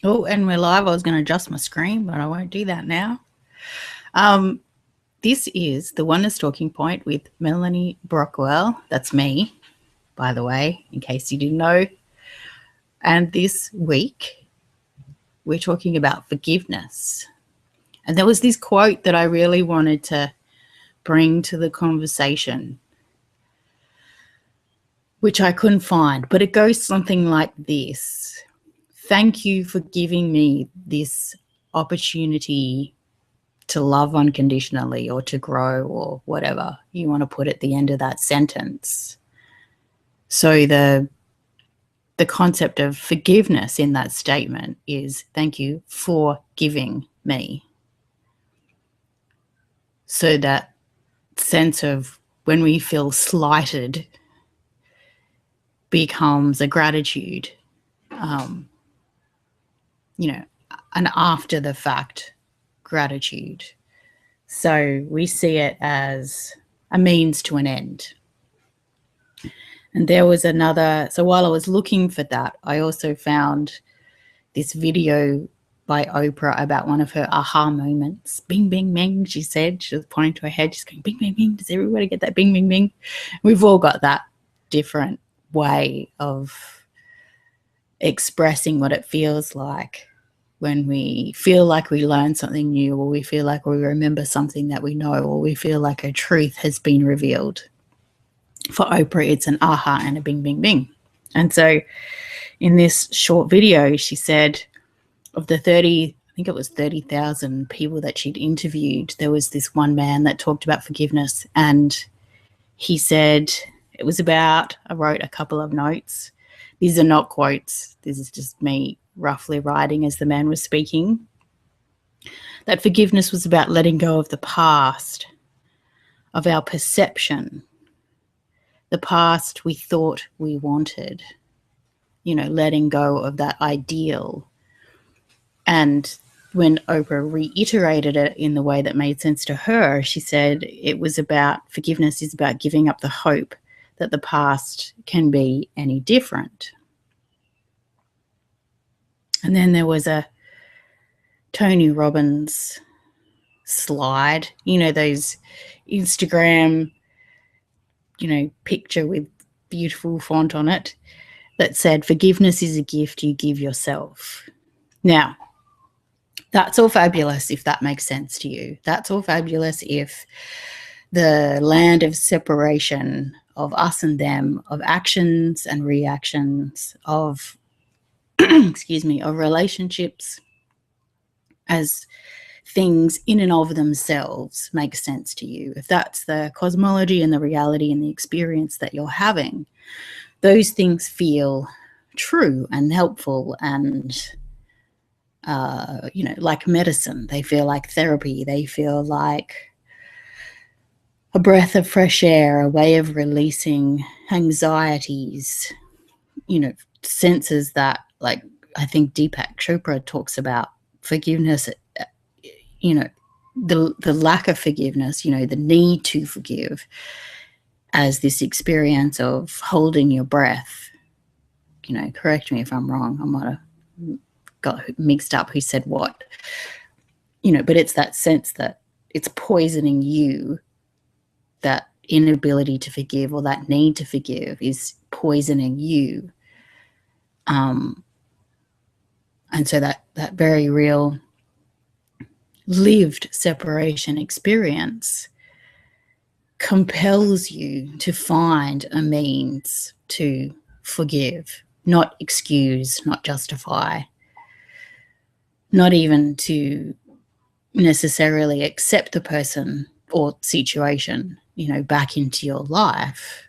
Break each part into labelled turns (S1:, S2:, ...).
S1: Oh, and we're live. I was going to adjust my screen, but I won't do that now. This is the Oneness Talking Point with Melanie Brockwell. That's me, by the way, in case you didn't know. And this week, we're talking about forgiveness. And there was this quote that I really wanted to bring to the conversation, which I couldn't find, but it goes something like this. Thank you for giving me this opportunity to love unconditionally, or to grow, or whatever you want to put at the end of that sentence. So the concept of forgiveness in that statement is thank you for giving me. So that sense of when we feel slighted becomes a gratitude, an after the fact gratitude. So we see it as a means to an end. And there was another, so while I was looking for that, I also found this video by Oprah about one of her aha moments. Bing, bing, bing, she said. She was pointing to her head. She's going, bing, bing, bing. Does everybody get that bing, bing, bing? We've all got that different way of expressing what it feels like when we feel like we learn something new, or we feel like we remember something that we know, or we feel like a truth has been revealed. For Oprah, it's an aha and a bing, bing, bing. And so in this short video, she said of the 30,000 people that she'd interviewed, there was this one man that talked about forgiveness. And he said it was about, I wrote a couple of notes. These are not quotes. This is just me roughly writing as the man was speaking. That forgiveness was about letting go of the past, of our perception, the past we thought we wanted, letting go of that ideal. And when Oprah reiterated it in the way that made sense to her, she said it was about, forgiveness is about giving up the hope that the past can be any different. And then there was a Tony Robbins slide, those Instagram, picture with beautiful font on it that said, forgiveness is a gift you give yourself. Now, that's all fabulous if that makes sense to you. That's all fabulous if the land of separation, of us and them, of actions and reactions, of, of relationships as things in and of themselves make sense to you. If that's the cosmology and the reality and the experience that you're having, those things feel true and helpful and, like medicine. They feel like therapy. They feel like a breath of fresh air, a way of releasing anxieties, senses that, like, I think Deepak Chopra talks about forgiveness, the lack of forgiveness, the need to forgive as this experience of holding your breath. Correct me if I'm wrong. I might have got mixed up who said what, but it's that sense that it's poisoning you, that inability to forgive or that need to forgive is poisoning you. And so that very real lived separation experience compels you to find a means to forgive, not excuse, not justify, not even to necessarily accept the person or situation, back into your life,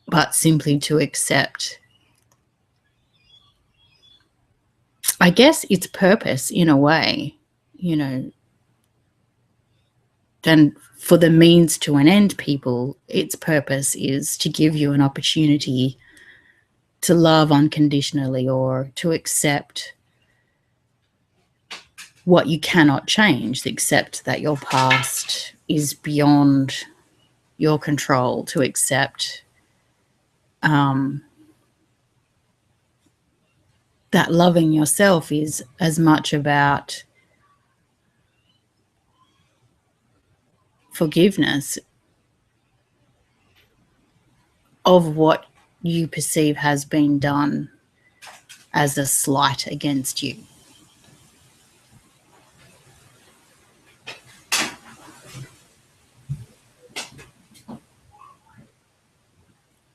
S1: but simply to accept, I guess, its purpose in a way, and for the means to an end people, its purpose is to give you an opportunity to love unconditionally, or to accept what you cannot change, accept that your past is beyond your control, to accept that that loving yourself is as much about forgiveness of what you perceive has been done as a slight against you.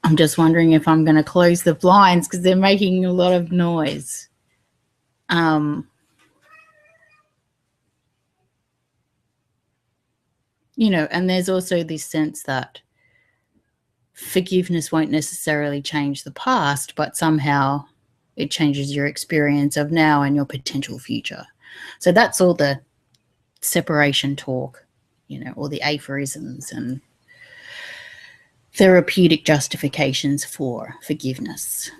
S1: I'm just wondering if I'm going to close the blinds because they're making a lot of noise. You know, and there's also this sense that forgiveness won't necessarily change the past, but somehow it changes your experience of now and your potential future. So that's all the separation talk, you know, all the aphorisms and therapeutic justifications for forgiveness.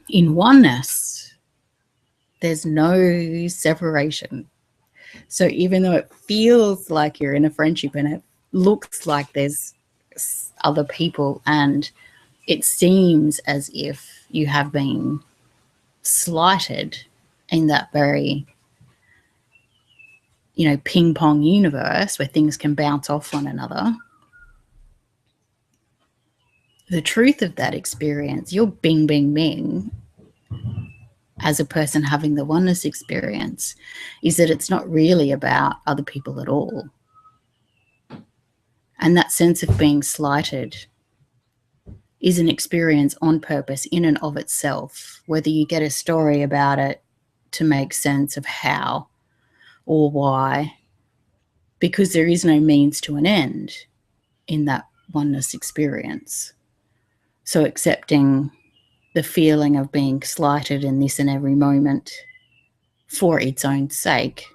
S1: In oneness, there's no separation. So even though it feels like you're in a friendship and it looks like there's other people and it seems as if you have been slighted in that very, you know, ping pong universe where things can bounce off one another, the truth of that experience, your bing, bing, bing, as a person having the oneness experience, is that it's not really about other people at all. And that sense of being slighted is an experience on purpose in and of itself, whether you get a story about it to make sense of how or why, because there is no means to an end in that oneness experience. So accepting the feeling of being slighted in this and every moment for its own sake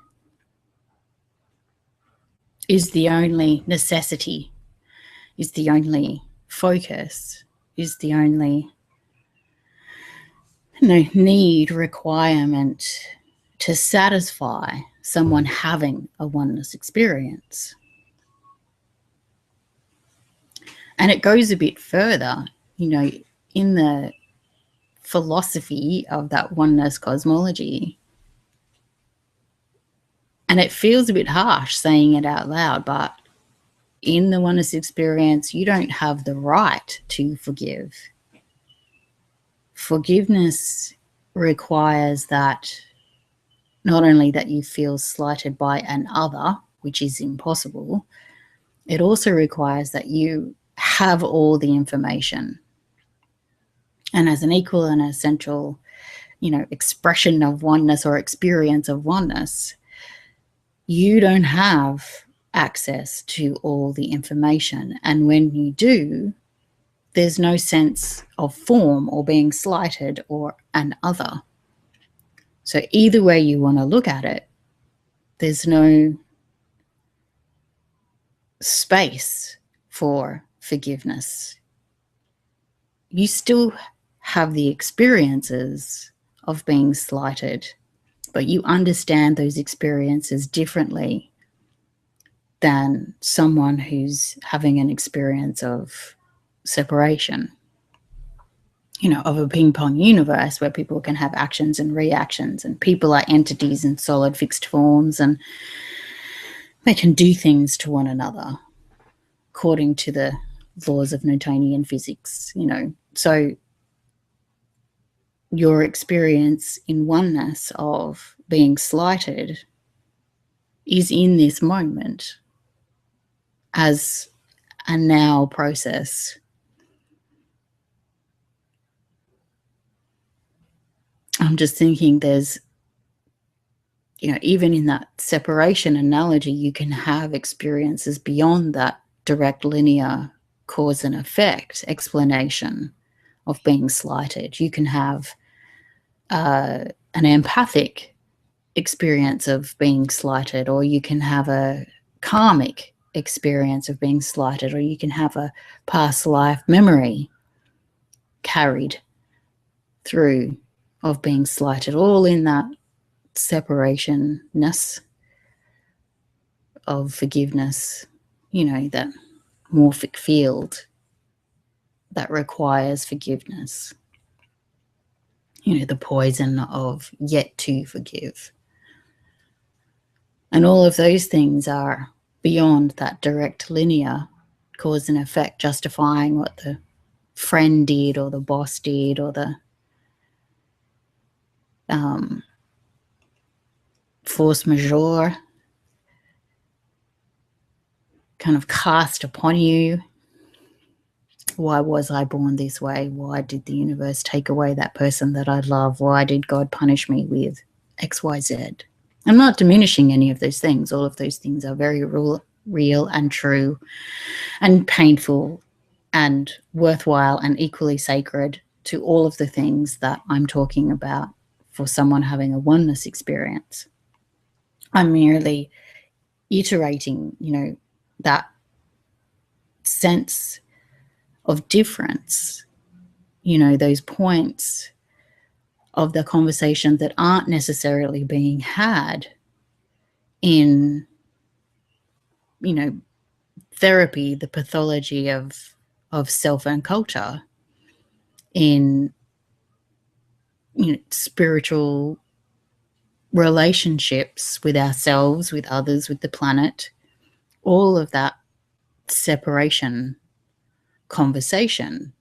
S1: is the only necessity, is the only focus, is the only need, requirement to satisfy someone having a oneness experience. And it goes a bit further, you know, in the philosophy of that oneness cosmology. And it feels a bit harsh saying it out loud, but in the oneness experience, you don't have the right to forgive. Forgiveness requires that not only that you feel slighted by an other, which is impossible, it also requires that you have all the information. And as an equal and essential, you know, expression of oneness or experience of oneness, you don't have access to all the information. And when you do, there's no sense of form or being slighted or an other. So either way you want to look at it, there's no space for forgiveness. You still have the experiences of being slighted, but you understand those experiences differently than someone who's having an experience of separation, you know, of a ping pong universe where people can have actions and reactions and people are entities in solid fixed forms and they can do things to one another according to the laws of Newtonian physics, you know. So your experience in oneness of being slighted is in this moment as a now process. I'm just thinking there's, you know, even in that separation analogy, you can have experiences beyond that direct linear cause and effect explanation of being slighted. You can have an empathic experience of being slighted, or you can have a karmic experience of being slighted, or you can have a past life memory carried through of being slighted, all in that separationness of forgiveness, you know, that morphic field that requires forgiveness. the poison of yet to forgive. And all of those things are beyond that direct linear cause and effect, justifying what the friend did or the boss did or the force majeure kind of cast upon you. Why was I born this way? Why did the universe take away that person that I love? Why did God punish me with XYZ? I'm not diminishing any of those things. All of those things are very real and true and painful and worthwhile and equally sacred to all of the things that I'm talking about for someone having a oneness experience. I'm merely iterating, that sense of difference, those points of the conversation that aren't necessarily being had in, therapy, the pathology of self and culture, in, spiritual relationships with ourselves, with others, with the planet. All of that separation conversation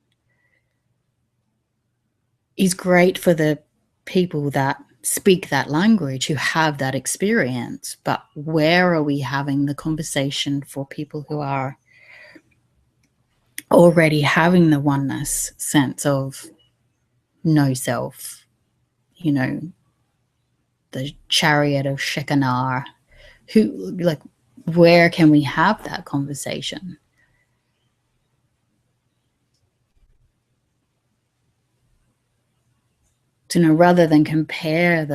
S1: is great for the people that speak that language, who have that experience. But where are we having the conversation for people who are already having the oneness sense of no self, the chariot of Shekinah, where can we have that conversation? Rather than compare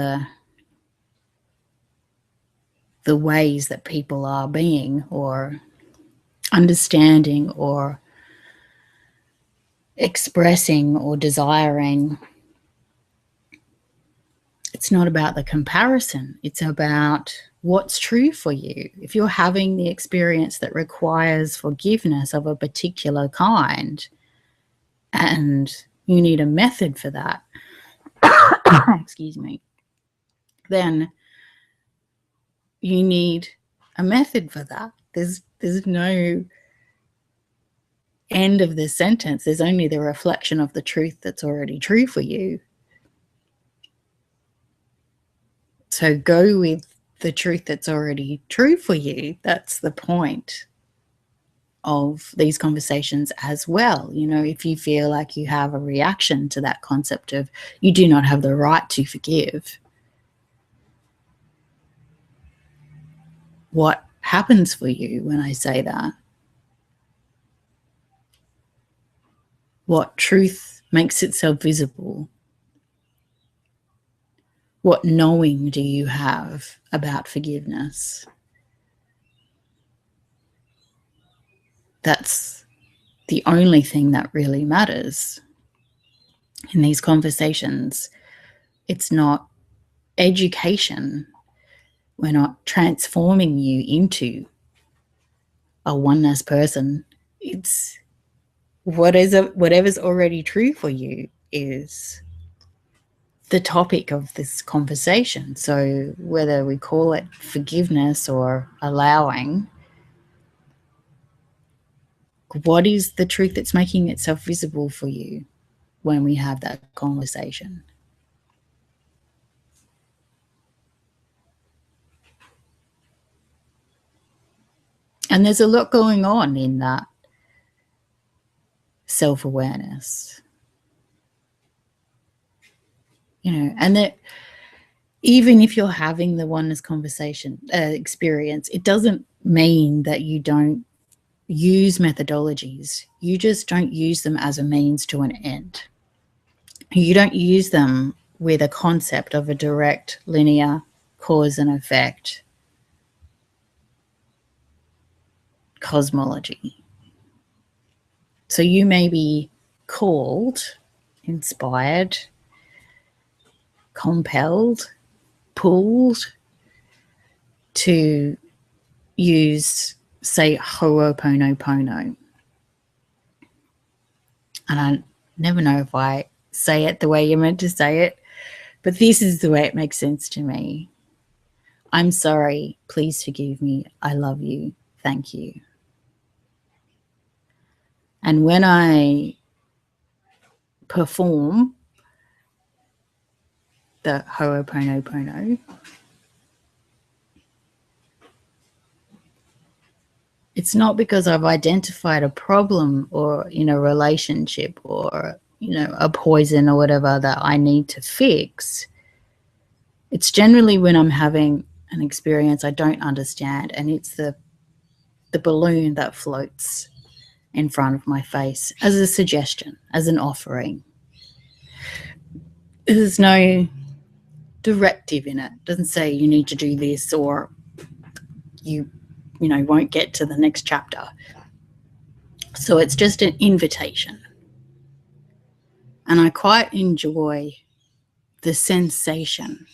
S1: the ways that people are being or understanding or expressing or desiring. It's not about the comparison. It's about what's true for you. If you're having the experience that requires forgiveness of a particular kind and you need a method for that, excuse me, then you need a method for that. There's no end of this sentence. There's only the reflection of the truth that's already true for you. So go with the truth that's already true for you. That's the point of these conversations as well. If you feel like you have a reaction to that concept of you do not have the right to forgive, what happens for you when I say that? What truth makes itself visible? What knowing do you have about forgiveness? That's the only thing that really matters in these conversations. It's not education. We're not transforming you into a oneness person. It's whatever's already true for you is the topic of this conversation. So whether we call it forgiveness or allowing, what is the truth that's making itself visible for you when we have that conversation? And there's a lot going on in that self-awareness, and that even if you're having the oneness conversation experience, it doesn't mean that you don't use methodologies. You just don't use them as a means to an end. You don't use them with a concept of a direct linear cause and effect cosmology. So you may be called, inspired, compelled, pulled to use, say, Ho'oponopono. And I never know if I say it the way you're meant to say it, but this is the way it makes sense to me. I'm sorry. Please forgive me. I love you. Thank you. And when I perform the Ho'oponopono, it's not because I've identified a problem or in a relationship or, a poison or whatever that I need to fix. It's generally when I'm having an experience I don't understand, and it's the balloon that floats in front of my face as a suggestion, as an offering. There's no directive in it. It doesn't say you need to do this or you won't get to the next chapter. So it's just an invitation. And I quite enjoy the sensation.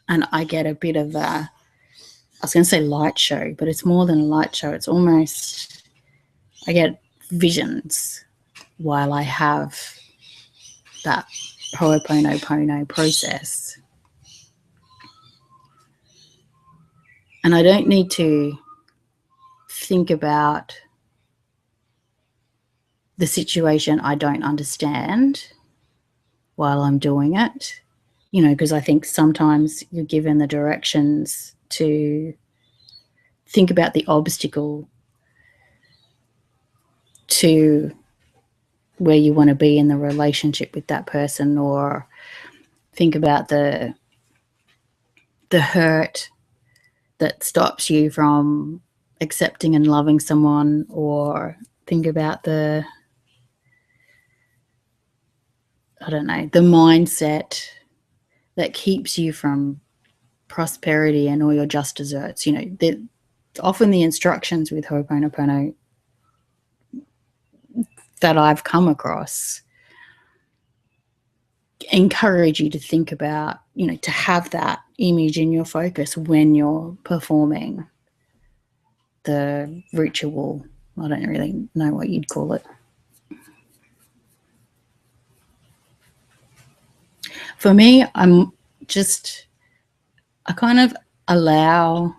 S1: And I get a bit of I was going to say light show, but it's more than a light show. It's almost, I get visions while I have that Ho'oponopono process. And I don't need to think about the situation I don't understand while I'm doing it, because I think sometimes you're given the directions to think about the obstacle to where you want to be in the relationship with that person, or think about the hurt that stops you from accepting and loving someone, or think about the mindset that keeps you from prosperity and all your just desserts. Often the instructions with Ho'oponopono that I've come across encourage you to think about, to have that image in your focus when you're performing the ritual. I don't really know what you'd call it. For me, I kind of allow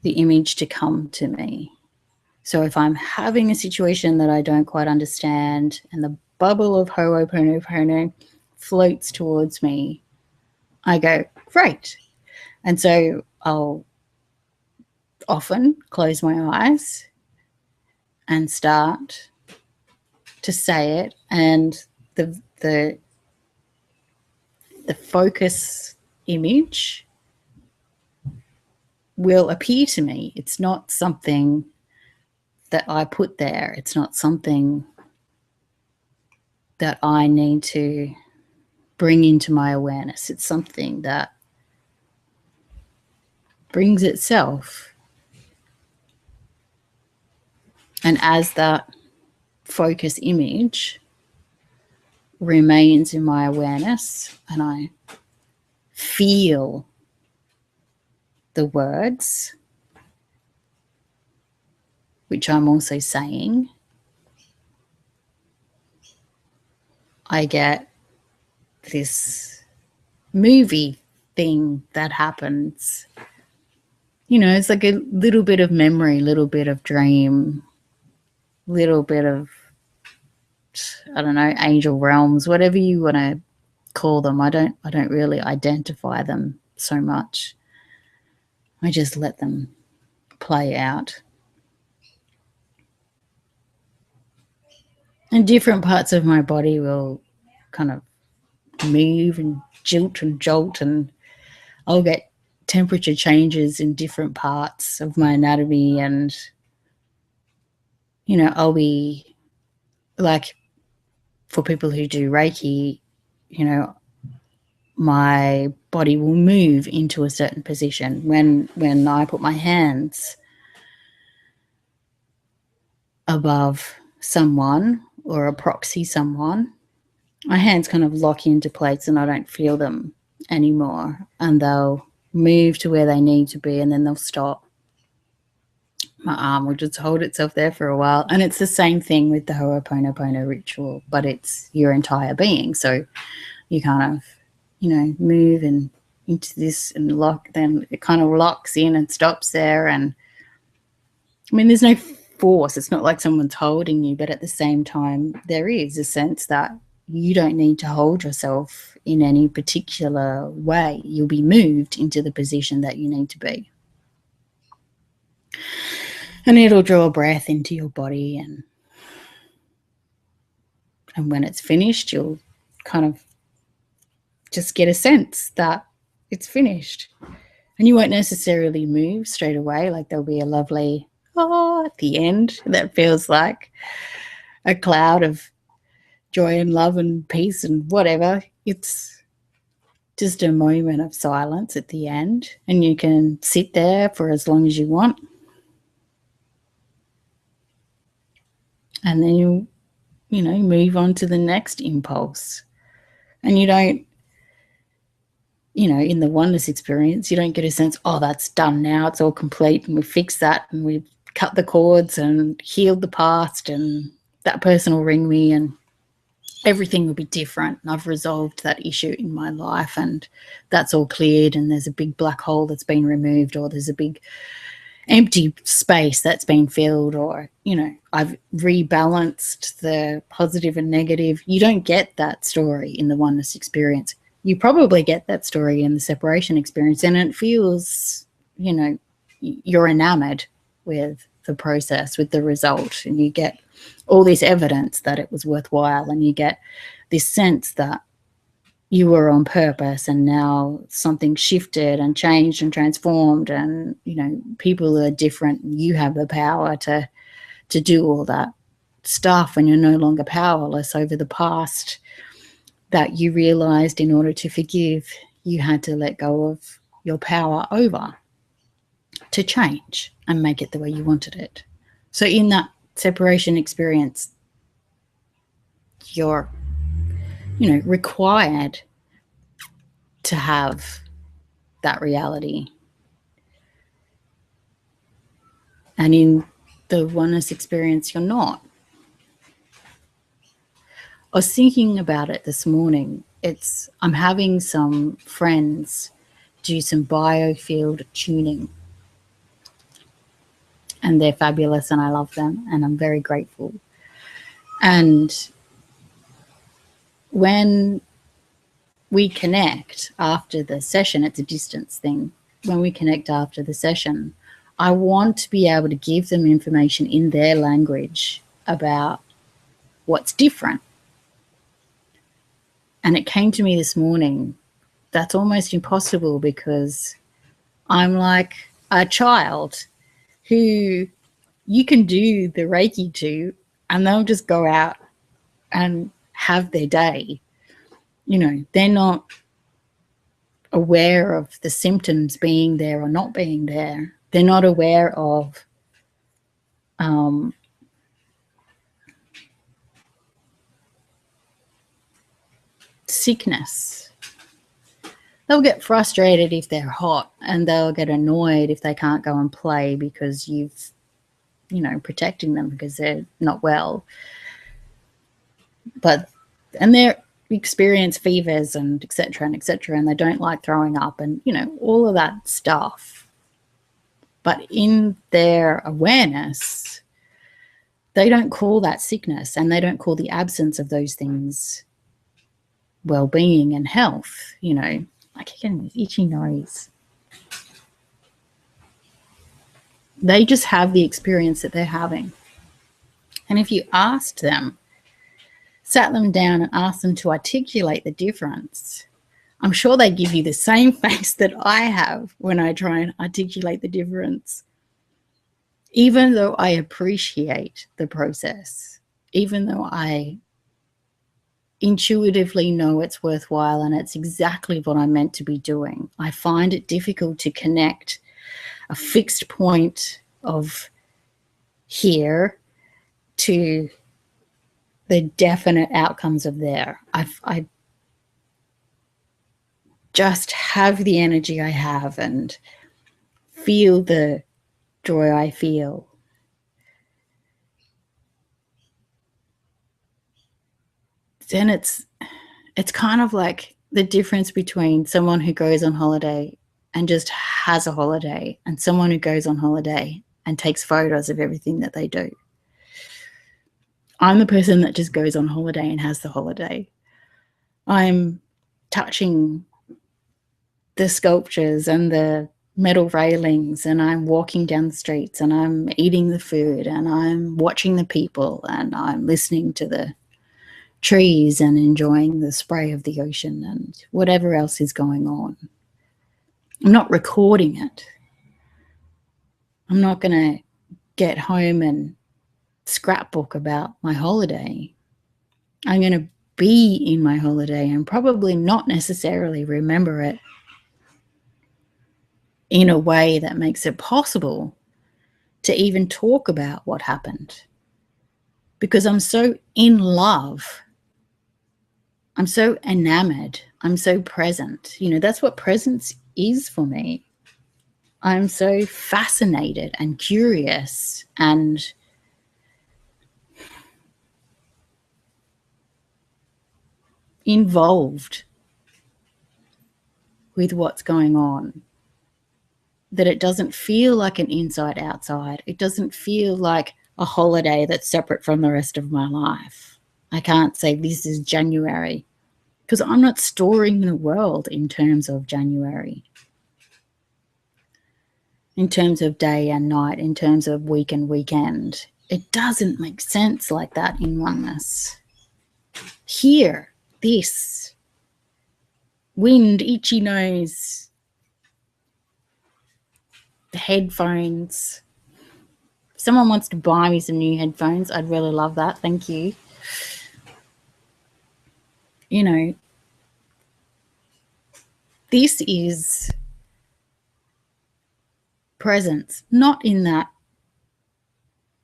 S1: the image to come to me. So if I'm having a situation that I don't quite understand and the bubble of Ho'oponopono floats towards me, I go, great. And so I'll often close my eyes and start to say it, and the focus image will appear to me. It's not something that I put there. It's not something that I need to bring into my awareness. It's something that brings itself. And as that focus image remains in my awareness and I feel the words, which I'm also saying, I get this movie thing that happens. It's like a little bit of memory, little bit of dream, little bit of, angel realms, whatever you want to call them. I don't really identify them so much. I just let them play out. And different parts of my body will kind of move and jilt and jolt, and I'll get temperature changes in different parts of my anatomy, and I'll be like, for people who do Reiki, my body will move into a certain position when I put my hands above someone or a proxy someone. My hands kind of lock into place and I don't feel them anymore, and they'll move to where they need to be and then they'll stop. My arm will just hold itself there for a while. And it's the same thing with the Ho'oponopono ritual, but it's your entire being. So you kind of, move and into this and lock, then it kind of locks in and stops there. And I mean, there's no force. It's not like someone's holding you, but at the same time, there is a sense that you don't need to hold yourself in any particular way. You'll be moved into the position that you need to be. And it'll draw a breath into your body, and when it's finished, you'll kind of just get a sense that it's finished. And you won't necessarily move straight away. Like there'll be a lovely at the end that feels like a cloud of joy and love and peace and whatever. It's just a moment of silence at the end, and you can sit there for as long as you want. And then you move on to the next impulse. And you don't, in the oneness experience, you don't get a sense, oh, that's done now, it's all complete, and we've fixed that, and we've cut the cords and healed the past, and that person will ring me and everything will be different, and I've resolved that issue in my life, and that's all cleared, and there's a big black hole that's been removed, or there's a big empty space that's been filled, or I've rebalanced the positive and negative. You don't get that story in the oneness experience. You probably get that story in the separation experience, and it feels you're enamored with the process, with the result, and you get all this evidence that it was worthwhile, and you get this sense that you were on purpose, and now something shifted and changed and transformed, and people are different, and you have the power to do all that stuff, and you're no longer powerless over the past that you realized in order to forgive you had to let go of your power over to change and make it the way you wanted it. So in that separation experience, you're required to have that reality. And in the oneness experience, you're not. I was thinking about it this morning. I'm having some friends do some biofield tuning, and they're fabulous, and I love them, and I'm very grateful. And when we connect after the session, it's a distance thing. When we connect after the session, I want to be able to give them information in their language about what's different. And it came to me this morning, that's almost impossible, because I'm like a child who you can do the Reiki to, and they'll just go out and have their day. They're not aware of the symptoms being there or not being there. They're not aware of sickness. They'll get frustrated if they're hot, and they'll get annoyed if they can't go and play because you've, protecting them because they're not well. And they're experience fevers and et cetera, and they don't like throwing up and, all of that stuff. But in their awareness, they don't call that sickness, and they don't call the absence of those things well-being and health. I keep getting this itchy nose. They just have the experience that they're having. And if you asked them, sat them down and asked them to articulate the difference, I'm sure they give you the same face that I have when I try and articulate the difference. Even though I appreciate the process, even though I intuitively know it's worthwhile and it's exactly what I'm meant to be doing, I find it difficult to connect a fixed point of here to the definite outcomes of there. I just have the energy I have and feel the joy I feel then it's kind of like the difference between someone who goes on holiday and just has a holiday and someone who goes on holiday and takes photos of everything that they do. I'm the person that just goes on holiday and has the holiday. I'm touching the sculptures and the metal railings, and I'm walking down the streets, and I'm eating the food, and I'm watching the people, and I'm listening to the trees and enjoying the spray of the ocean and whatever else is going on. I'm not recording it. I'm not going to get home and scrapbook about my holiday. I'm going to be in my holiday and probably not necessarily remember it in a way that makes it possible to even talk about what happened, because I'm so in love. I'm so enamored. I'm so present. You know, that's what presence is for me. I'm so fascinated and curious and involved with what's going on that it doesn't feel like an inside outside. It doesn't feel like a holiday that's separate from the rest of my life. I can't say this is January because I'm not storing the world in terms of January, in terms of day and night, in terms of week and weekend. It doesn't make sense like that in oneness. Here, this, wind, itchy nose, the headphones. If someone wants to buy me some new headphones, I'd really love that. Thank you. You know, this is presence, not in that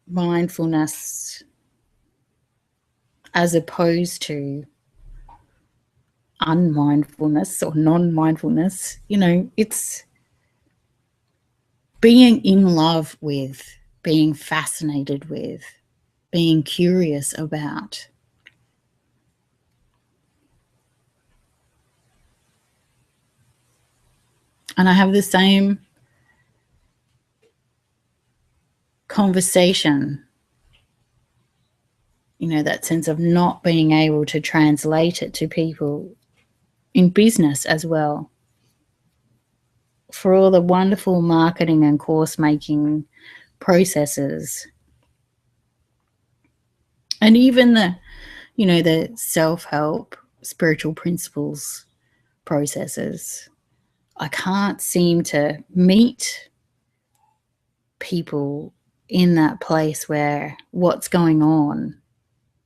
S1: mindfulness as opposed to unmindfulness or non-mindfulness. You know, it's being in love with, being fascinated with, being curious about. And I have the same conversation, you know, that sense of not being able to translate it to people in business as well. For all the wonderful marketing and course making processes, and even the, you know, the self-help spiritual principles processes, I can't seem to meet people in that place where what's going on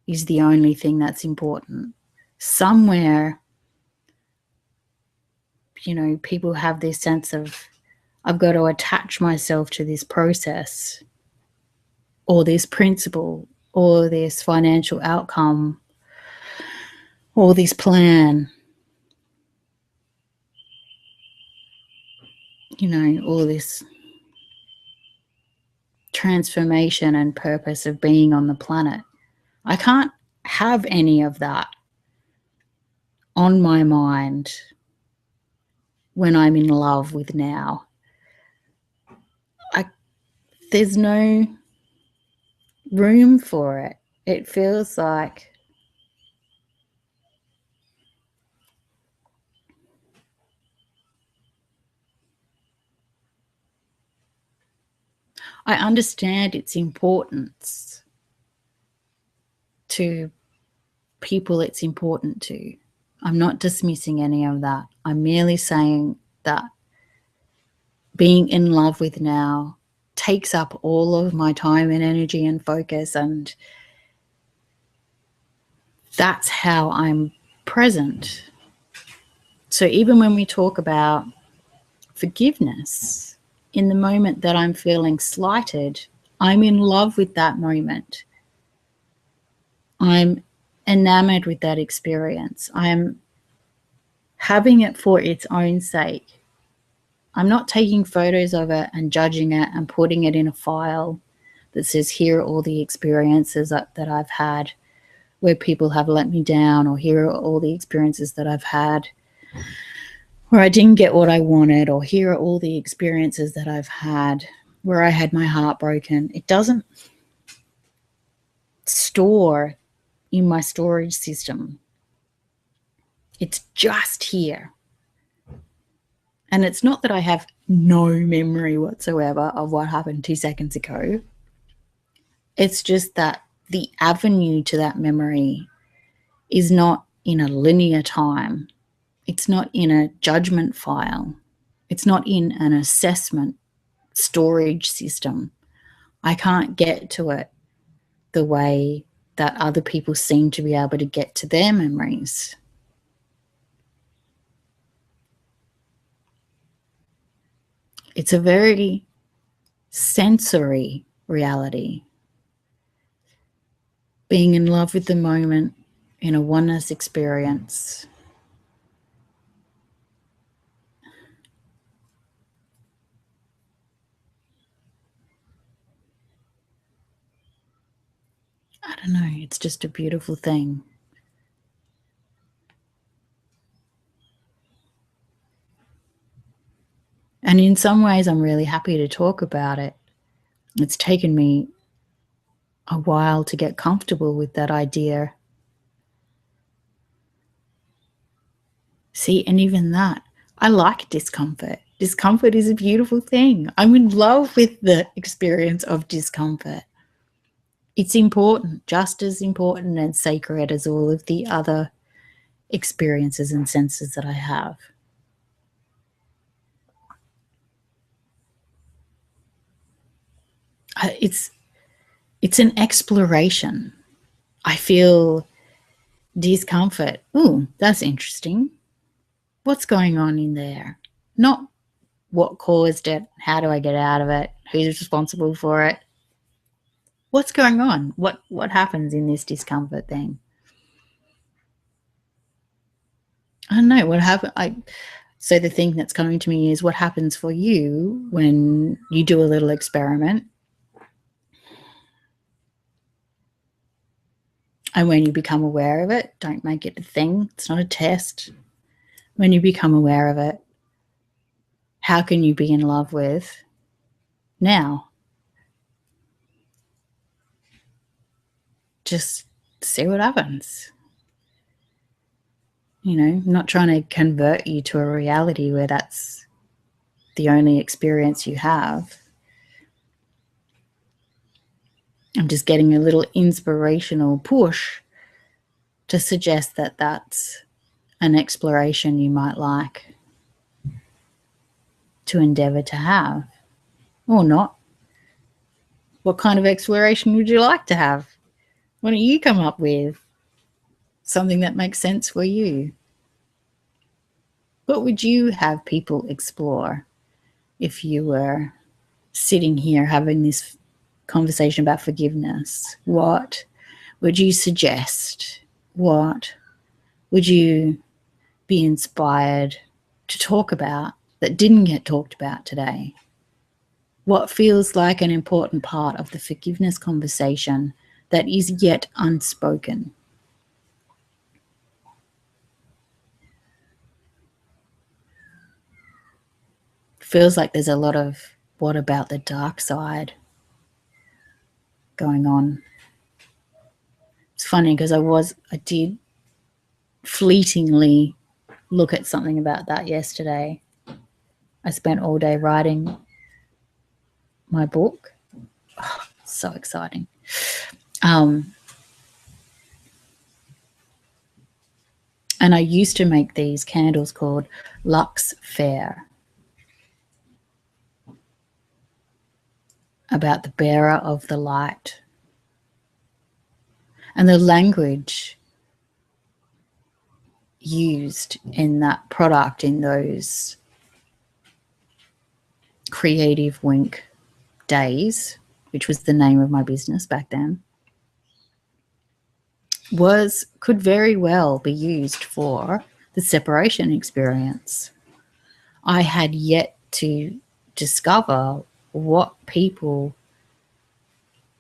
S1: is the only thing that's important. Somewhere, you know, people have this sense of, I've got to attach myself to this process or this principle or this financial outcome or this plan, you know, all this transformation and purpose of being on the planet. I can't have any of that on my mind when I'm in love with now. There's no room for it. It feels like I understand its importance to people it's important to. I'm not dismissing any of that. I'm merely saying that being in love with now takes up all of my time and energy and focus, and that's how I'm present. So even when we talk about forgiveness, in the moment that I'm feeling slighted, I'm in love with that moment. I'm enamored with that experience. I'm having it for its own sake. I'm not taking photos of it and judging it and putting it in a file that says, here are all the experiences that I've had where people have let me down, or here are all the experiences that I've had where I didn't get what I wanted, or here are all the experiences that I've had where I had my heart broken. It doesn't store in my storage system. It's just here. And it's not that I have no memory whatsoever of what happened 2 seconds ago. It's just that the avenue to that memory is not in a linear time. It's not in a judgment file. It's not in an assessment storage system. I can't get to it the way that other people seem to be able to get to their memories. It's a very sensory reality. Being in love with the moment in a oneness experience. I don't know, it's just a beautiful thing. And in some ways, I'm really happy to talk about it. It's taken me a while to get comfortable with that idea. See, and even that, I like discomfort. Discomfort is a beautiful thing. I'm in love with the experience of discomfort. It's important, just as important and sacred as all of the other experiences and senses that I have. It's an exploration. I feel discomfort. Ooh, that's interesting. What's going on in there? Not what caused it, how do I get out of it, who's responsible for it. What's going on? What happens in this discomfort thing? I don't know what happened. So the thing that's coming to me is what happens for you when you do a little experiment and when you become aware of it. Don't make it a thing. It's not a test. When you become aware of it, how can you be in love with now? Just see what happens. You know, not trying to convert you to a reality where that's the only experience you have. I'm just getting a little inspirational push to suggest that that's an exploration you might like to endeavor to have, or not. What kind of exploration would you like to have? Why don't you come up with something that makes sense for you? What would you have people explore if you were sitting here having this conversation about forgiveness? What would you suggest? What would you be inspired to talk about that didn't get talked about today? What feels like an important part of the forgiveness conversation that is yet unspoken? Feels like there's a lot of what about the dark side going on. It's funny because I did fleetingly look at something about that yesterday. I spent all day writing my book. Oh, so exciting. And I used to make these candles called Lux Fair, about the bearer of the light. And the language used in that product, in those creative wink days, which was the name of my business back then, could very well be used for the separation experience. I had yet to discover what people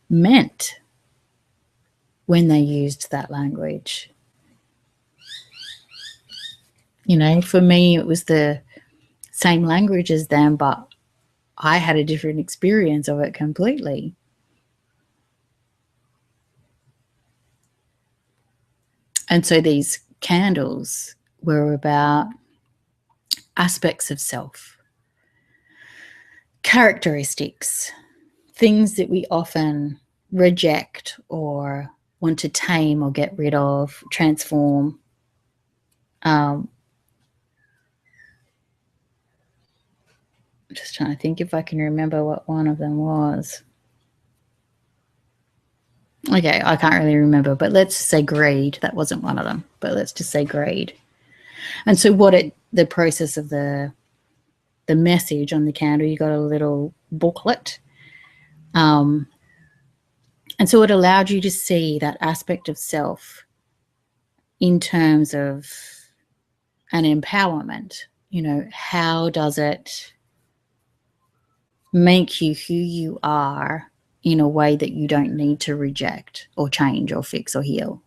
S1: meant when they used that language. You know, for me, it was the same language as them, but I had a different experience of it completely. And so these candles were about aspects of self, characteristics, things that we often reject or want to tame or get rid of, transform. Just trying to think if I can remember what one of them was. Okay, I can't really remember, but let's say greed. That wasn't one of them, but let's just say greed. And so the process of the message on the candle, you got a little booklet. And so it allowed you to see that aspect of self in terms of an empowerment. You know, how does it make you who you are in a way that you don't need to reject or change or fix or heal?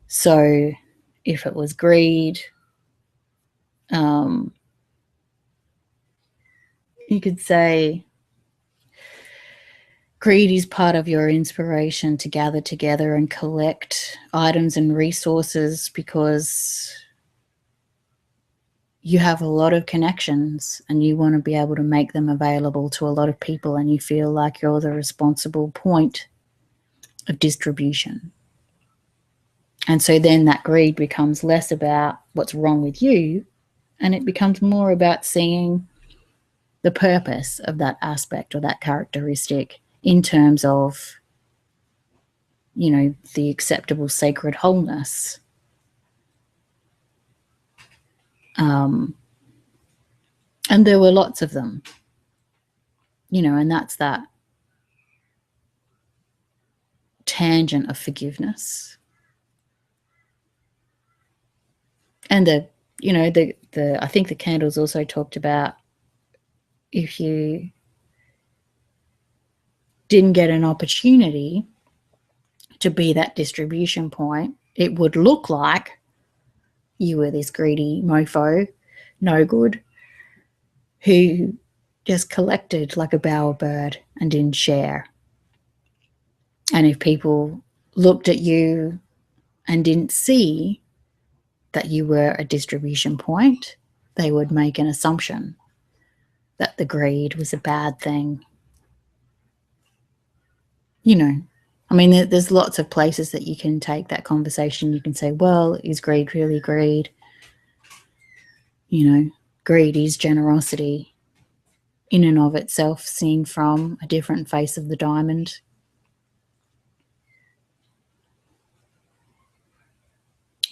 S1: So if it was greed, you could say greed is part of your inspiration to gather together and collect items and resources because you have a lot of connections and you want to be able to make them available to a lot of people, and you feel like you're the responsible point of distribution. And so then that greed becomes less about what's wrong with you, and it becomes more about seeing the purpose of that aspect or that characteristic in terms of, you know, the acceptable sacred wholeness. And there were lots of them, you know, and that's that tangent of forgiveness. And I think the candles also talked about if you didn't get an opportunity to be that distribution point, it would look like you were this greedy mofo, no good, who just collected like a bowerbird and didn't share. And if people looked at you and didn't see that you were a distribution point, they would make an assumption that the greed was a bad thing. You know, I mean, there's lots of places that you can take that conversation. You can say, well, is greed really greed? You know, greed is generosity in and of itself, seen from a different face of the diamond.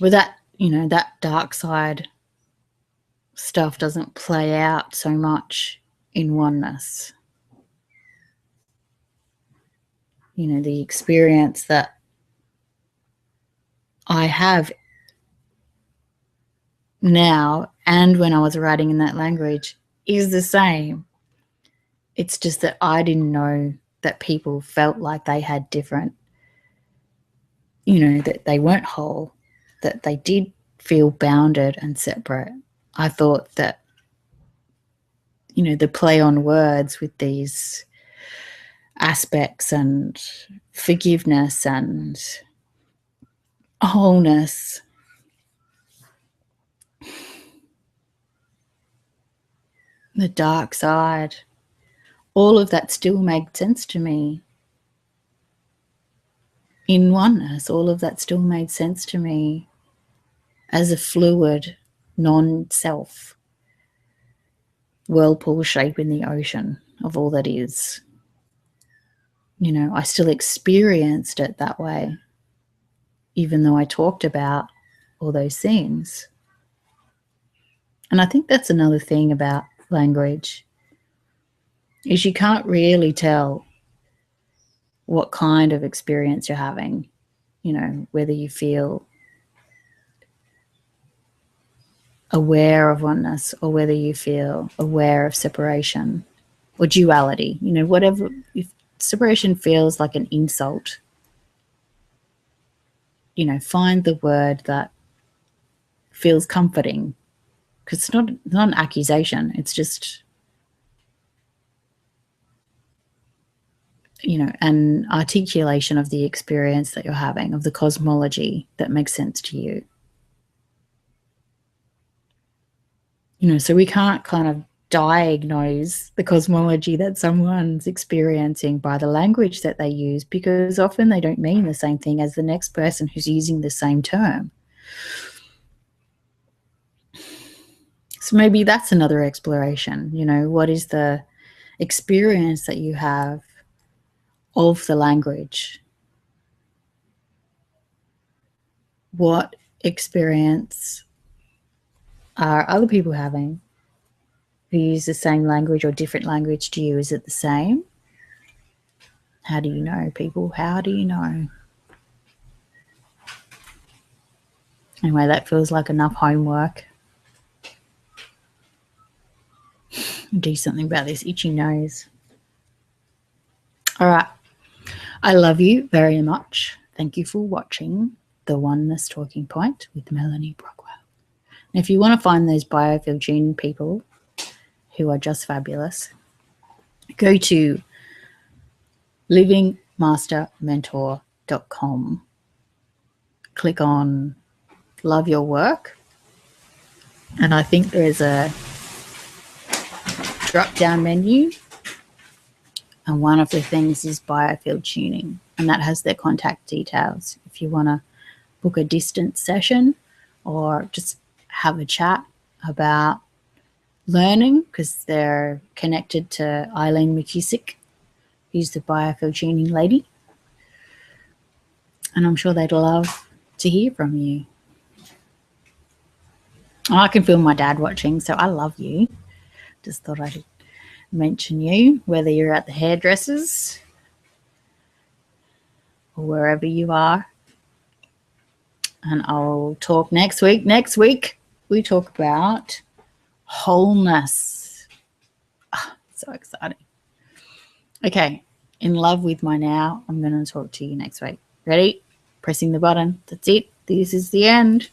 S1: But that, you know, that dark side stuff doesn't play out so much in oneness. You know, the experience that I have now and when I was writing in that language is the same. It's just that I didn't know that people felt like they had different, you know, that they weren't whole, that they did feel bounded and separate. I thought that, you know, the play on words with these aspects and forgiveness and wholeness, the dark side, all of that still made sense to me. In oneness, all of that still made sense to me as a fluid, non-self whirlpool shape in the ocean of all that is. You know, I still experienced it that way, even though I talked about all those things. And I think that's another thing about language, is you can't really tell what kind of experience you're having, you know, whether you feel aware of oneness or whether you feel aware of separation or duality, you know, whatever. If separation feels like an insult, find the word that feels comforting, because it's not an accusation. It's just, an articulation of the experience that you're having, of the cosmology that makes sense to you. So we can't kind of diagnose the cosmology that someone's experiencing by the language that they use, because often they don't mean the same thing as the next person who's using the same term. So maybe that's another exploration. What is the experience that you have of the language? What experience are other people having who use the same language or different language to you? Is it the same? How do you know, people? How do you know? Anyway, that feels like enough homework. Do something about this itchy nose. All right. I love you very much. Thank you for watching the Oneness Talking Point with Melanie Brockwell. And if you want to find those biofield tuning people who are just fabulous, go to livingmastermentor.com. Click on Love Your Work. And I think there is a drop-down menu. And one of the things is biofield tuning. And that has their contact details. If you want to book a distance session or just have a chat about learning, because they're connected to Eileen McKissick, who's the biofield tuning lady. And I'm sure they'd love to hear from you. Oh, I can feel my dad watching, so I love you. Just thought I'd mention you, whether you're at the hairdressers or wherever you are. And I'll talk next week. Next week, we talk about wholeness. Oh, so exciting. Okay, in love with my now. I'm going to talk to you next week. Ready? Pressing the button. That's it. This is the end.